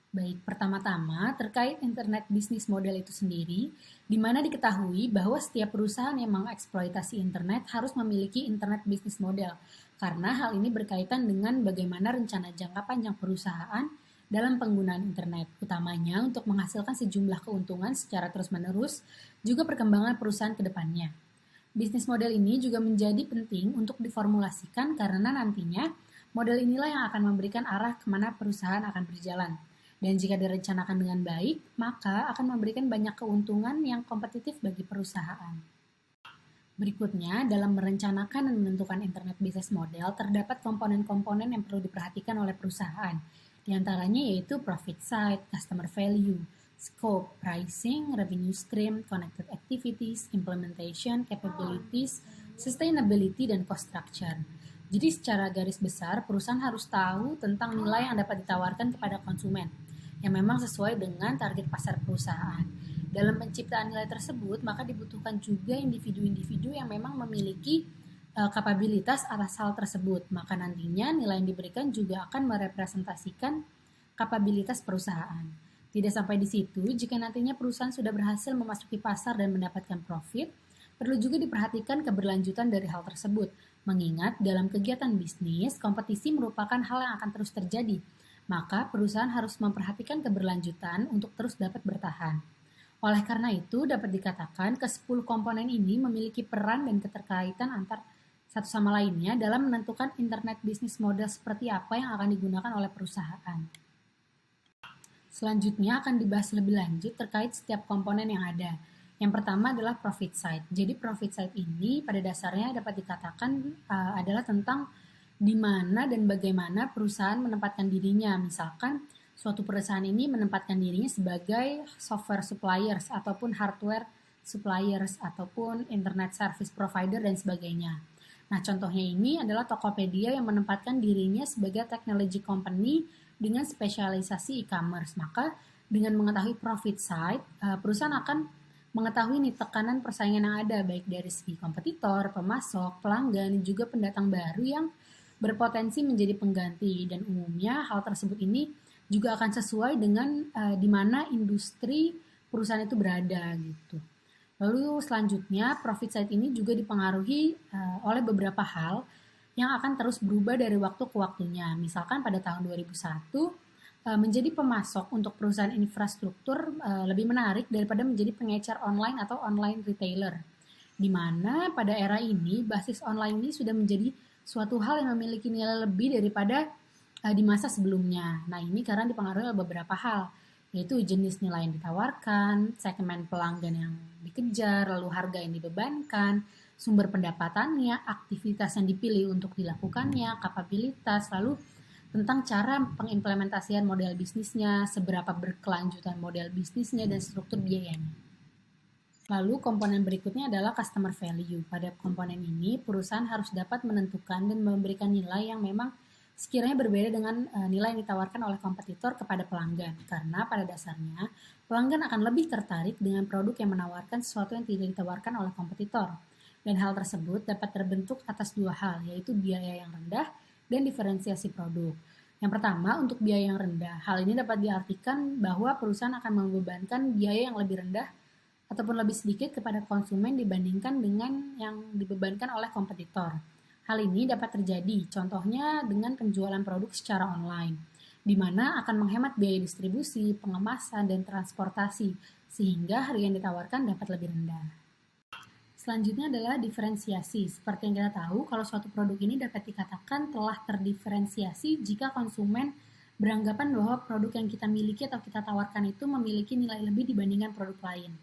Baik, pertama-tama terkait internet bisnis model itu sendiri, di mana diketahui bahwa setiap perusahaan yang mengeksploitasi internet harus memiliki internet bisnis model, karena hal ini berkaitan dengan bagaimana rencana jangka panjang perusahaan dalam penggunaan internet, utamanya untuk menghasilkan sejumlah keuntungan secara terus-menerus, juga perkembangan perusahaan ke depannya. Bisnis model ini juga menjadi penting untuk diformulasikan karena nantinya model inilah yang akan memberikan arah kemana perusahaan akan berjalan. Dan jika direncanakan dengan baik, maka akan memberikan banyak keuntungan yang kompetitif bagi perusahaan. Berikutnya, dalam merencanakan dan menentukan internet business model, terdapat komponen-komponen yang perlu diperhatikan oleh perusahaan. Di antaranya yaitu profit side, customer value, scope, pricing, revenue stream, connected activities, implementation, capabilities, sustainability, dan cost structure. Jadi secara garis besar, perusahaan harus tahu tentang nilai yang dapat ditawarkan kepada konsumen, yang memang sesuai dengan target pasar perusahaan. Dalam penciptaan nilai tersebut, maka dibutuhkan juga individu-individu yang memang memiliki kapabilitas atas hal tersebut. Maka nantinya nilai yang diberikan juga akan merepresentasikan kapabilitas perusahaan. Tidak sampai di situ, jika nantinya perusahaan sudah berhasil memasuki pasar dan mendapatkan profit, perlu juga diperhatikan keberlanjutan dari hal tersebut. Mengingat dalam kegiatan bisnis, kompetisi merupakan hal yang akan terus terjadi. Maka perusahaan harus memperhatikan keberlanjutan untuk terus dapat bertahan. Oleh karena itu, dapat dikatakan ke-10 komponen ini memiliki peran dan keterkaitan antar satu sama lainnya dalam menentukan internet bisnis model seperti apa yang akan digunakan oleh perusahaan. Selanjutnya akan dibahas lebih lanjut terkait setiap komponen yang ada. Yang pertama adalah profit side. Jadi profit side ini pada dasarnya dapat dikatakan adalah tentang di mana dan bagaimana perusahaan menempatkan dirinya. Misalkan suatu perusahaan ini menempatkan dirinya sebagai software suppliers ataupun hardware suppliers ataupun internet service provider dan sebagainya. Nah, contohnya ini adalah Tokopedia yang menempatkan dirinya sebagai technology company dengan spesialisasi e-commerce. Maka dengan mengetahui profit side, perusahaan akan mengetahui nih tekanan persaingan yang ada baik dari segi kompetitor, pemasok, pelanggan, juga pendatang baru yang berpotensi menjadi pengganti, dan umumnya hal tersebut ini juga akan sesuai dengan di mana industri perusahaan itu berada gitu. Lalu selanjutnya profit side ini juga dipengaruhi oleh beberapa hal yang akan terus berubah dari waktu ke waktunya. Misalkan pada tahun 2001 menjadi pemasok untuk perusahaan infrastruktur lebih menarik daripada menjadi pengecer online atau online retailer. Di mana pada era ini basis online ini sudah menjadi suatu hal yang memiliki nilai lebih daripada di masa sebelumnya. Nah, ini karena dipengaruhi oleh beberapa hal, yaitu jenis nilai yang ditawarkan, segmen pelanggan yang dikejar, lalu harga yang dibebankan, sumber pendapatannya, aktivitas yang dipilih untuk dilakukannya, kapabilitas, lalu tentang cara pengimplementasian model bisnisnya, seberapa berkelanjutan model bisnisnya, dan struktur biayanya. Lalu komponen berikutnya adalah customer value. Pada komponen ini, perusahaan harus dapat menentukan dan memberikan nilai yang memang sekiranya berbeda dengan nilai yang ditawarkan oleh kompetitor kepada pelanggan. Karena pada dasarnya, pelanggan akan lebih tertarik dengan produk yang menawarkan sesuatu yang tidak ditawarkan oleh kompetitor. Dan hal tersebut dapat terbentuk atas dua hal, yaitu biaya yang rendah dan diferensiasi produk. Yang pertama, untuk biaya yang rendah. Hal ini dapat diartikan bahwa perusahaan akan membebankan biaya yang lebih rendah ataupun lebih sedikit kepada konsumen dibandingkan dengan yang dibebankan oleh kompetitor. Hal ini dapat terjadi, contohnya dengan penjualan produk secara online, di mana akan menghemat biaya distribusi, pengemasan, dan transportasi, sehingga harga yang ditawarkan dapat lebih rendah. Selanjutnya adalah diferensiasi. Seperti yang kita tahu, kalau suatu produk ini dapat dikatakan telah terdiferensiasi jika konsumen beranggapan bahwa produk yang kita miliki atau kita tawarkan itu memiliki nilai lebih dibandingkan produk lain.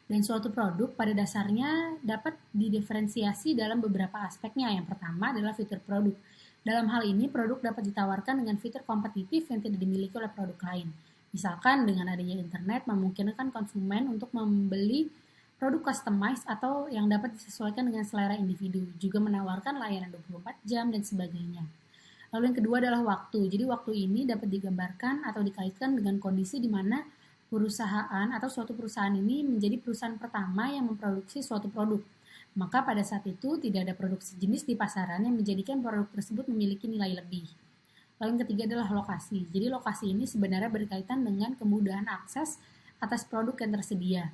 Dan suatu produk pada dasarnya dapat didiferensiasi dalam beberapa aspeknya. Yang pertama adalah fitur produk. Dalam hal ini, produk dapat ditawarkan dengan fitur kompetitif yang tidak dimiliki oleh produk lain. Misalkan dengan adanya internet memungkinkan konsumen untuk membeli produk customized atau yang dapat disesuaikan dengan selera individu, juga menawarkan layanan 24 jam dan sebagainya. Lalu yang kedua adalah waktu. Jadi waktu ini dapat digambarkan atau dikaitkan dengan kondisi di mana perusahaan atau suatu perusahaan ini menjadi perusahaan pertama yang memproduksi suatu produk. Maka pada saat itu tidak ada produk sejenis di pasaran yang menjadikan produk tersebut memiliki nilai lebih. Lalu yang ketiga adalah lokasi. Jadi lokasi ini sebenarnya berkaitan dengan kemudahan akses atas produk yang tersedia.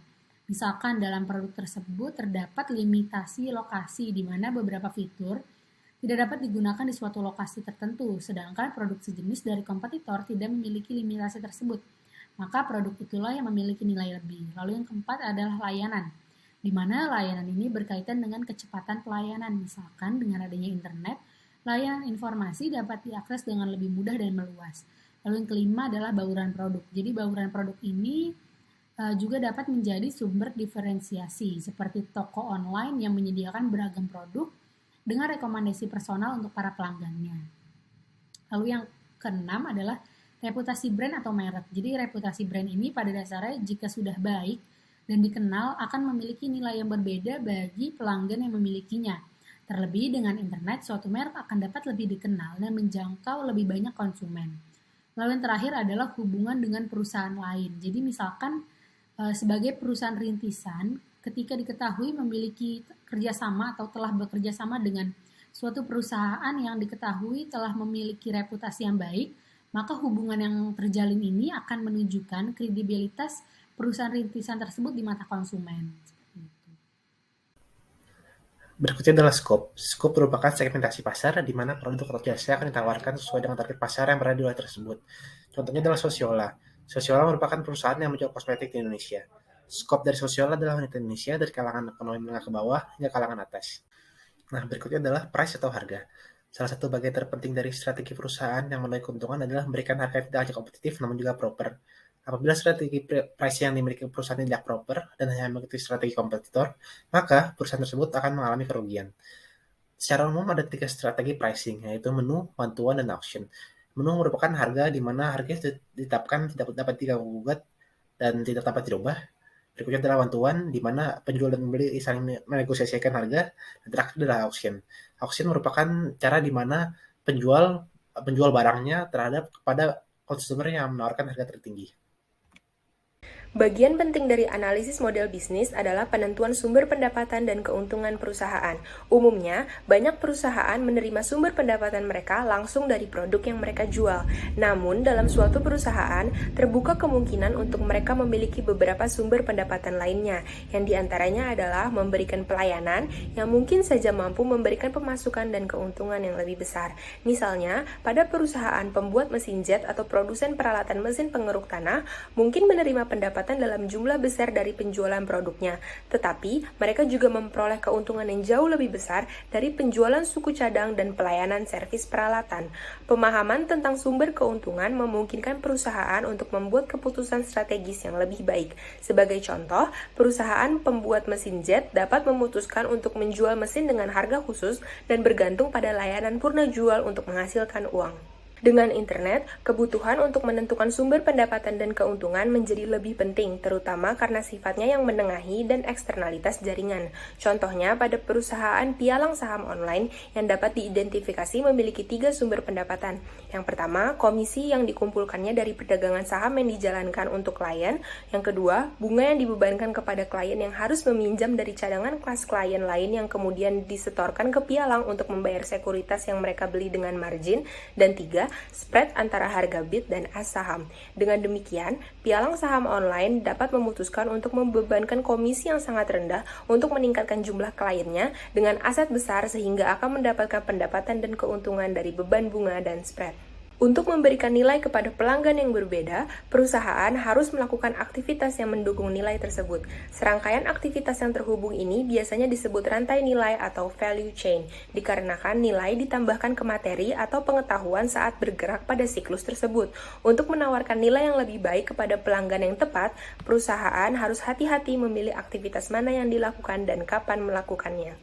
Misalkan dalam produk tersebut terdapat limitasi lokasi di mana beberapa fitur tidak dapat digunakan di suatu lokasi tertentu, sedangkan produk sejenis dari kompetitor tidak memiliki limitasi tersebut. Maka produk itulah yang memiliki nilai lebih. Lalu yang keempat adalah layanan, di mana layanan ini berkaitan dengan kecepatan pelayanan. Misalkan dengan adanya internet, layanan informasi dapat diakses dengan lebih mudah dan meluas. Lalu yang kelima adalah bauran produk. Jadi bauran produk ini juga dapat menjadi sumber diferensiasi, seperti toko online yang menyediakan beragam produk dengan rekomendasi personal untuk para pelanggannya. Lalu yang keenam adalah reputasi brand atau merek. Jadi reputasi brand ini pada dasarnya jika sudah baik dan dikenal akan memiliki nilai yang berbeda bagi pelanggan yang memilikinya. Terlebih dengan internet, suatu merek akan dapat lebih dikenal dan menjangkau lebih banyak konsumen. Lalu yang terakhir adalah hubungan dengan perusahaan lain. Jadi misalkan sebagai perusahaan rintisan, ketika diketahui memiliki kerjasama atau telah bekerja sama dengan suatu perusahaan yang diketahui telah memiliki reputasi yang baik, maka hubungan yang terjalin ini akan menunjukkan kredibilitas perusahaan rintisan tersebut di mata konsumen. Berikutnya adalah scope. Scope merupakan segmentasi pasar di mana produk atau jasa akan ditawarkan sesuai dengan target pasar yang berada di wilayah tersebut. Contohnya adalah Sosiola. Sosiola merupakan perusahaan yang menjual kosmetik di Indonesia. Skop dari Sosiola adalah wanita Indonesia dari kalangan ekonomi menengah ke bawah hingga kalangan atas. Nah, berikutnya adalah price atau harga. Salah satu bagian terpenting dari strategi perusahaan yang menuai keuntungan adalah memberikan harga yang tidak hanya kompetitif namun juga proper. Apabila strategi price yang dimiliki perusahaan tidak proper dan hanya mengikuti strategi kompetitor, maka perusahaan tersebut akan mengalami kerugian. Secara umum ada 3 strategi pricing, yaitu menu, one-to-one, dan auction. Menu merupakan harga di mana harga ditetapkan tidak dapat diganggu-gugat dan tidak dapat dirubah. Berikutnya adalah one-to-one, di mana penjual dan pembeli saling menegosiasikan harga. Dan terakhir adalah auction. Auction merupakan cara di mana penjual barangnya terhadap kepada konsumer yang menawarkan harga tertinggi. Bagian penting dari analisis model bisnis adalah penentuan sumber pendapatan dan keuntungan perusahaan. Umumnya, banyak perusahaan menerima sumber pendapatan mereka langsung dari produk yang mereka jual. Namun, dalam suatu perusahaan, terbuka kemungkinan untuk mereka memiliki beberapa sumber pendapatan lainnya, yang diantaranya adalah memberikan pelayanan yang mungkin saja mampu memberikan pemasukan dan keuntungan yang lebih besar. Misalnya, pada perusahaan pembuat mesin jet atau produsen peralatan mesin pengeruk tanah, mungkin menerima pendapatan dalam jumlah besar dari penjualan produknya, tetapi mereka juga memperoleh keuntungan yang jauh lebih besar dari penjualan suku cadang dan pelayanan servis peralatan. Pemahaman tentang sumber keuntungan memungkinkan perusahaan untuk membuat keputusan strategis yang lebih baik. Sebagai contoh, perusahaan pembuat mesin jet dapat memutuskan untuk menjual mesin dengan harga khusus dan bergantung pada layanan purna jual untuk menghasilkan uang. Dengan internet, kebutuhan untuk menentukan sumber pendapatan dan keuntungan menjadi lebih penting, terutama karena sifatnya yang menengahi dan eksternalitas jaringan. Contohnya, pada perusahaan pialang saham online yang dapat diidentifikasi memiliki 3 sumber pendapatan. Yang pertama, komisi yang dikumpulkannya dari perdagangan saham yang dijalankan untuk klien. Yang kedua, bunga yang dibebankan kepada klien yang harus meminjam dari cadangan kelas klien lain yang kemudian disetorkan ke pialang untuk membayar sekuritas yang mereka beli dengan margin. Dan 3, spread antara harga bid dan as saham. Dengan demikian, pialang saham online dapat memutuskan untuk membebankan komisi yang sangat rendah untuk meningkatkan jumlah kliennya dengan aset besar sehingga akan mendapatkan pendapatan dan keuntungan dari beban bunga dan spread. Untuk memberikan nilai kepada pelanggan yang berbeda, perusahaan harus melakukan aktivitas yang mendukung nilai tersebut. Serangkaian aktivitas yang terhubung ini biasanya disebut rantai nilai atau value chain, dikarenakan nilai ditambahkan ke materi atau pengetahuan saat bergerak pada siklus tersebut. Untuk menawarkan nilai yang lebih baik kepada pelanggan yang tepat, perusahaan harus hati-hati memilih aktivitas mana yang dilakukan dan kapan melakukannya.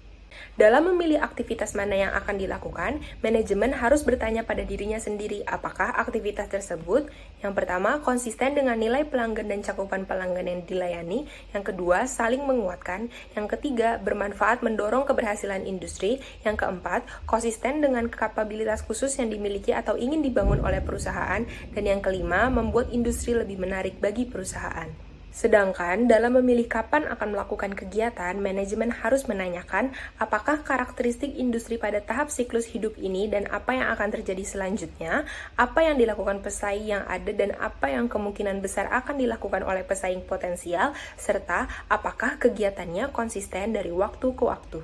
Dalam memilih aktivitas mana yang akan dilakukan, manajemen harus bertanya pada dirinya sendiri apakah aktivitas tersebut, yang pertama, konsisten dengan nilai pelanggan dan cakupan pelanggan yang dilayani, yang kedua, saling menguatkan, yang ketiga, bermanfaat mendorong keberhasilan industri, yang keempat, konsisten dengan kapabilitas khusus yang dimiliki atau ingin dibangun oleh perusahaan, dan yang kelima, membuat industri lebih menarik bagi perusahaan. Sedangkan dalam memilih kapan akan melakukan kegiatan, manajemen harus menanyakan apakah karakteristik industri pada tahap siklus hidup ini dan apa yang akan terjadi selanjutnya, apa yang dilakukan pesaing yang ada dan apa yang kemungkinan besar akan dilakukan oleh pesaing potensial, serta apakah kegiatannya konsisten dari waktu ke waktu.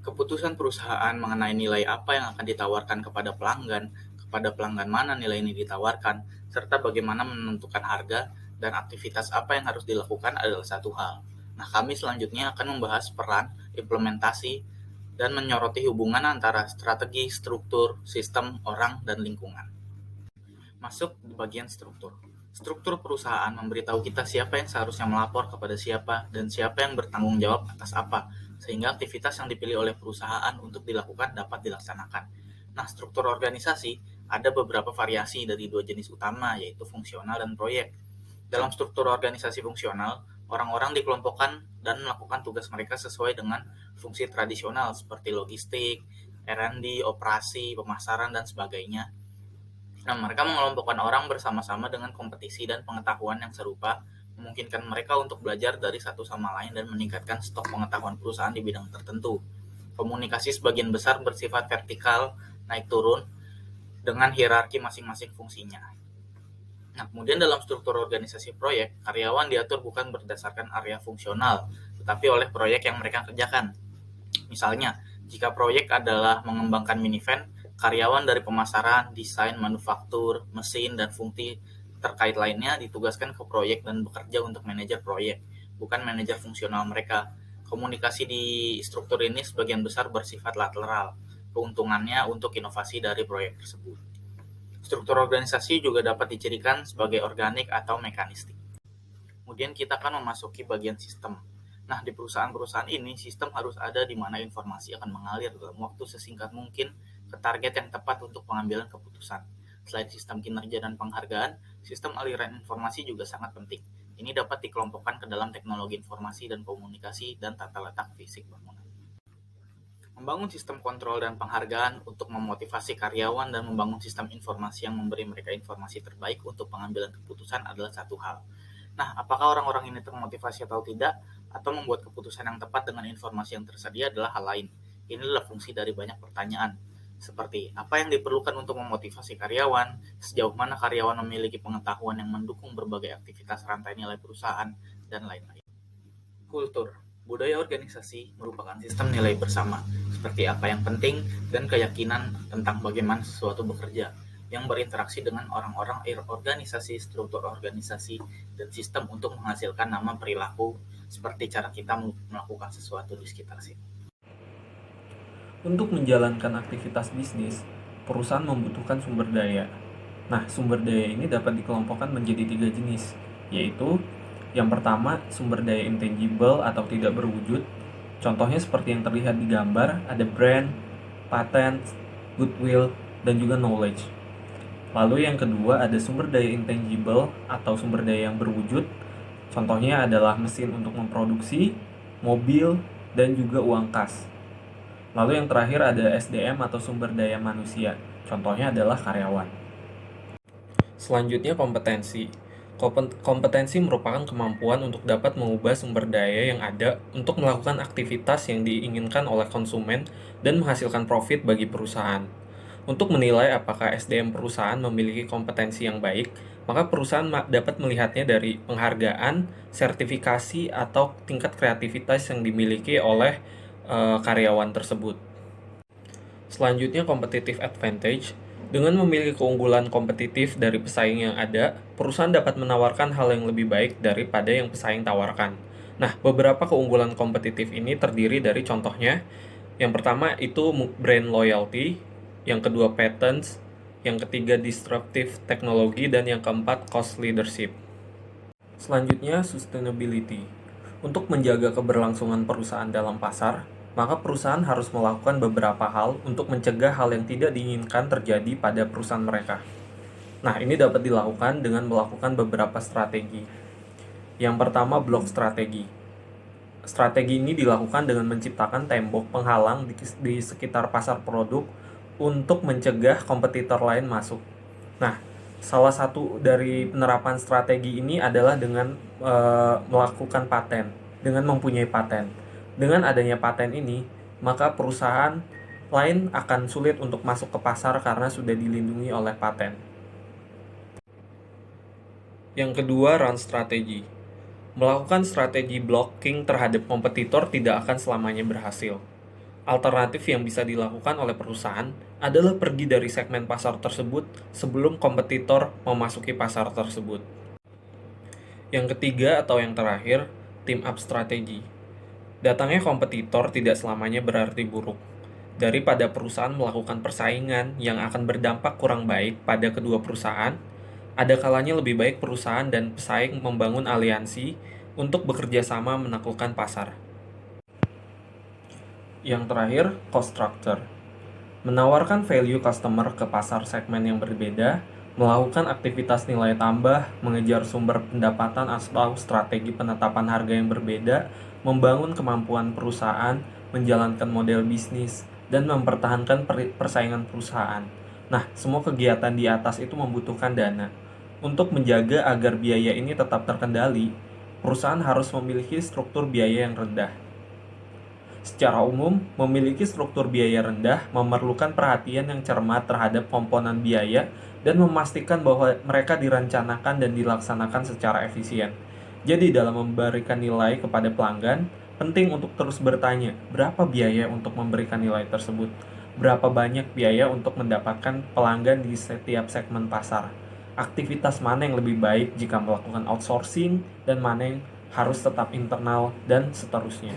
Keputusan perusahaan mengenai nilai apa yang akan ditawarkan kepada pelanggan mana nilai ini ditawarkan, serta bagaimana menentukan harga dan aktivitas apa yang harus dilakukan adalah satu hal. Nah, kami selanjutnya akan membahas peran, implementasi, dan menyoroti hubungan antara strategi, struktur, sistem, orang, dan lingkungan. Masuk di bagian struktur. Struktur perusahaan memberitahu kita siapa yang seharusnya melapor kepada siapa dan siapa yang bertanggung jawab atas apa, sehingga aktivitas yang dipilih oleh perusahaan untuk dilakukan dapat dilaksanakan. Nah, struktur organisasi ada beberapa variasi dari dua jenis utama, yaitu fungsional dan proyek. Dalam struktur organisasi fungsional, orang-orang dikelompokkan dan melakukan tugas mereka sesuai dengan fungsi tradisional seperti logistik, R&D, operasi, pemasaran, dan sebagainya. Nah, mereka mengelompokkan orang bersama-sama dengan kompetisi dan pengetahuan yang serupa, memungkinkan mereka untuk belajar dari satu sama lain dan meningkatkan stok pengetahuan perusahaan di bidang tertentu. Komunikasi sebagian besar bersifat vertikal, naik turun, dengan hierarki masing-masing fungsinya. Nah, kemudian dalam struktur organisasi proyek, karyawan diatur bukan berdasarkan area fungsional, tetapi oleh proyek yang mereka kerjakan. Misalnya, jika proyek adalah mengembangkan minivan, karyawan dari pemasaran, desain, manufaktur, mesin, dan fungsi terkait lainnya ditugaskan ke proyek dan bekerja untuk manajer proyek, bukan manajer fungsional mereka. Komunikasi di struktur ini sebagian besar bersifat lateral, keuntungannya untuk inovasi dari proyek tersebut. Struktur organisasi juga dapat dicirikan sebagai organik atau mekanistik. Kemudian kita akan memasuki bagian sistem. Nah, di perusahaan-perusahaan ini, sistem harus ada di mana informasi akan mengalir dalam waktu sesingkat mungkin ke target yang tepat untuk pengambilan keputusan. Selain sistem kinerja dan penghargaan, sistem aliran informasi juga sangat penting. Ini dapat dikelompokkan ke dalam teknologi informasi dan komunikasi dan tata letak fisik bangunan. Membangun sistem kontrol dan penghargaan untuk memotivasi karyawan dan membangun sistem informasi yang memberi mereka informasi terbaik untuk pengambilan keputusan adalah satu hal. Nah, apakah orang-orang ini termotivasi atau tidak, atau membuat keputusan yang tepat dengan informasi yang tersedia adalah hal lain. Ini adalah fungsi dari banyak pertanyaan, seperti apa yang diperlukan untuk memotivasi karyawan, sejauh mana karyawan memiliki pengetahuan yang mendukung berbagai aktivitas rantai nilai perusahaan, dan lain-lain. Kultur. Budaya organisasi merupakan sistem nilai bersama, seperti apa yang penting dan keyakinan tentang bagaimana sesuatu bekerja, yang berinteraksi dengan orang-orang organisasi, struktur organisasi, dan sistem untuk menghasilkan nama perilaku, seperti cara kita melakukan sesuatu di sekitar sini. Untuk menjalankan aktivitas bisnis, perusahaan membutuhkan sumber daya. Nah, sumber daya ini dapat dikelompokkan menjadi 3 jenis, yaitu yang pertama, sumber daya intangible atau tidak berwujud. Contohnya seperti yang terlihat di gambar, ada brand, patent, goodwill, dan juga knowledge. Lalu yang kedua, ada sumber daya intangible atau sumber daya yang berwujud. Contohnya adalah mesin untuk memproduksi, mobil, dan juga uang kas. Lalu yang terakhir ada SDM atau sumber daya manusia. Contohnya adalah karyawan. Selanjutnya kompetensi. Kompetensi merupakan kemampuan untuk dapat mengubah sumber daya yang ada untuk melakukan aktivitas yang diinginkan oleh konsumen dan menghasilkan profit bagi perusahaan. Untuk menilai apakah SDM perusahaan memiliki kompetensi yang baik, maka perusahaan dapat melihatnya dari penghargaan, sertifikasi, atau tingkat kreativitas yang dimiliki oleh karyawan tersebut. Selanjutnya competitive advantage. Dengan memiliki keunggulan kompetitif dari pesaing yang ada, perusahaan dapat menawarkan hal yang lebih baik daripada yang pesaing tawarkan. Nah, beberapa keunggulan kompetitif ini terdiri dari contohnya, yang pertama itu brand loyalty, yang kedua patents, yang ketiga disruptive teknologi, dan yang keempat cost leadership. Selanjutnya sustainability. Untuk menjaga keberlangsungan perusahaan dalam pasar, maka perusahaan harus melakukan beberapa hal untuk mencegah hal yang tidak diinginkan terjadi pada perusahaan mereka. Nah, ini dapat dilakukan dengan melakukan beberapa strategi. Yang pertama, blok strategi. Strategi ini dilakukan dengan menciptakan tembok penghalang di sekitar pasar produk untuk mencegah kompetitor lain masuk. Nah, Salah satu dari penerapan strategi ini adalah dengan melakukan paten, dengan mempunyai paten. Dengan adanya paten ini, maka perusahaan lain akan sulit untuk masuk ke pasar karena sudah dilindungi oleh paten. Yang kedua, run strategi. Melakukan strategi blocking terhadap kompetitor tidak akan selamanya berhasil. Alternatif yang bisa dilakukan oleh perusahaan adalah pergi dari segmen pasar tersebut sebelum kompetitor memasuki pasar tersebut. Yang ketiga atau yang terakhir, team up strategi. Datangnya kompetitor tidak selamanya berarti buruk. Daripada perusahaan melakukan persaingan yang akan berdampak kurang baik pada kedua perusahaan, ada kalanya lebih baik perusahaan dan pesaing membangun aliansi untuk bekerja sama menaklukkan pasar. Yang terakhir, cost structure. Menawarkan value customer ke pasar segmen yang berbeda, melakukan aktivitas nilai tambah, mengejar sumber pendapatan atau strategi penetapan harga yang berbeda, membangun kemampuan perusahaan, menjalankan model bisnis, dan mempertahankan persaingan perusahaan. Nah, semua kegiatan di atas itu membutuhkan dana. Untuk menjaga agar biaya ini tetap terkendali, perusahaan harus memiliki struktur biaya yang rendah. Secara umum, memiliki struktur biaya rendah memerlukan perhatian yang cermat terhadap komponen biaya dan memastikan bahwa mereka direncanakan dan dilaksanakan secara efisien. Jadi dalam memberikan nilai kepada pelanggan, penting untuk terus bertanya, berapa biaya untuk memberikan nilai tersebut? Berapa banyak biaya untuk mendapatkan pelanggan di setiap segmen pasar? Aktivitas mana yang lebih baik jika melakukan outsourcing dan mana yang harus tetap internal dan seterusnya.